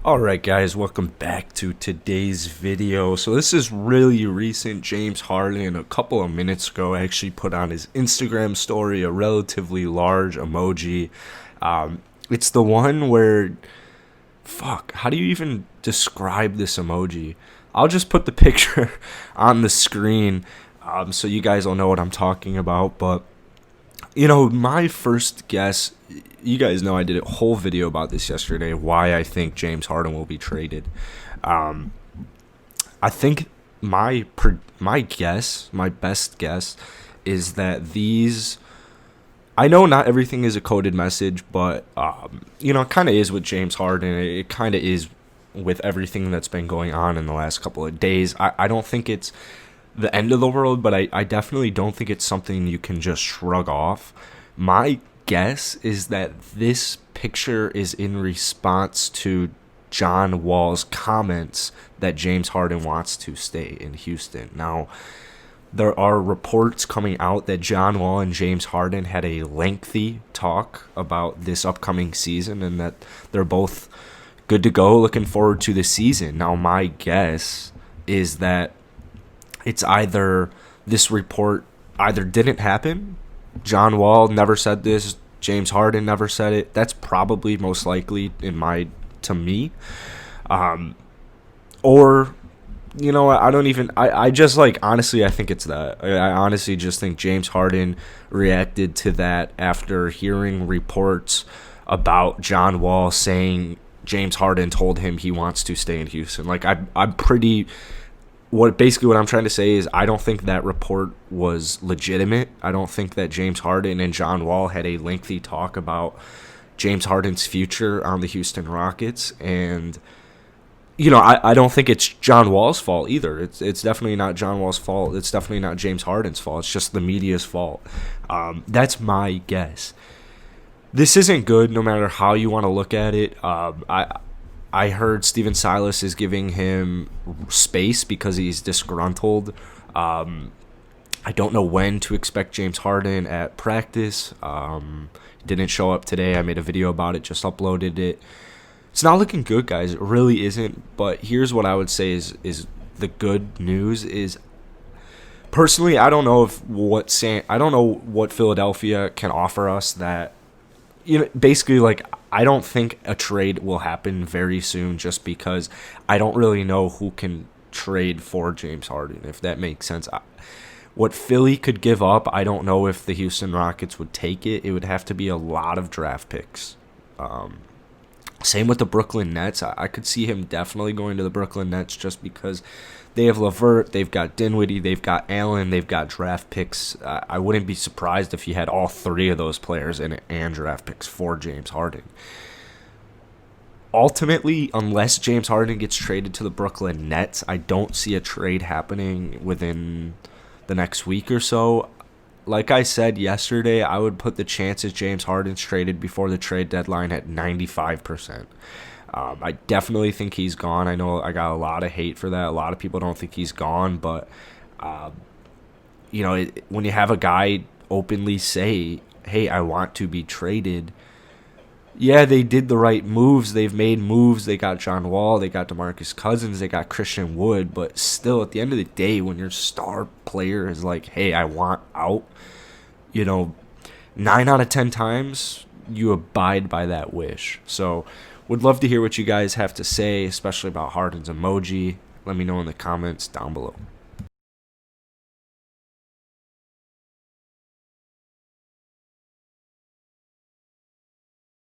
Alright guys, welcome back to today's video. So this is really recent. James Harden a couple of minutes ago actually put on his Instagram story a relatively large emoji. It's the one where, how do you even describe this emoji? I'll just put the picture on the screen so you guys will know what I'm talking about. But my first guess, you guys know I did a whole video about this yesterday, why I think James Harden will be traded. I think my best guess is that I know not everything is a coded message, but it kind of is with James Harden. It kind of is with everything that's been going on in the last couple of days. I don't think it's the end of the world, but I definitely don't think it's something you can just shrug off. My guess is that this picture is in response to John Wall's comments that James Harden wants to stay in Houston. Now, there are reports coming out that John Wall and James Harden had a lengthy talk about this upcoming season and that they're both good to go, looking forward to the season. Now, my guess is that it's either this report either didn't happen, John Wall never said this, James Harden never said it. That's probably most likely to me. Or, I just honestly, I think it's that. I honestly just think James Harden reacted to that after hearing reports about John Wall saying James Harden told him he wants to stay in Houston. I'm pretty... What I'm trying to say is I don't think that report was legitimate. I don't think that James Harden and John Wall had a lengthy talk about James Harden's future on the Houston Rockets. And, I don't think it's John Wall's fault either. It's definitely not John Wall's fault. It's definitely not James Harden's fault. It's just the media's fault. That's my guess. This isn't good no matter how you want to look at it. I heard Steven Silas is giving him space because he's disgruntled. I don't know when to expect James Harden at practice. Didn't show up today. I made a video about it, just uploaded it. It's not looking good, guys. It really isn't. But here's what I would say is the good news is, personally, I don't know what Philadelphia can offer us that, basically, I don't think a trade will happen very soon just because I don't really know who can trade for James Harden, if that makes sense. What Philly could give up, I don't know if the Houston Rockets would take it. It would have to be a lot of draft picks. Same with the Brooklyn Nets. I could see him definitely going to the Brooklyn Nets just because they have LeVert, they've got Dinwiddie, they've got Allen, they've got draft picks. I wouldn't be surprised if he had all three of those players in it and draft picks for James Harden. Ultimately, unless James Harden gets traded to the Brooklyn Nets, I don't see a trade happening within the next week or so. Like I said yesterday, I would put the chances James Harden's traded before the trade deadline at 95%. I definitely think he's gone. I know I got a lot of hate for that. A lot of people don't think he's gone, but when you have a guy openly say, "Hey, I want to be traded," yeah, they did the right moves. They've made moves. They got John Wall. They got DeMarcus Cousins. They got Christian Wood. But still, at the end of the day, when your star player is like, "Hey, I want out," 9 out of 10 times you abide by that wish. So would love to hear what you guys have to say, especially about Harden's emoji. Let me know in the comments down below.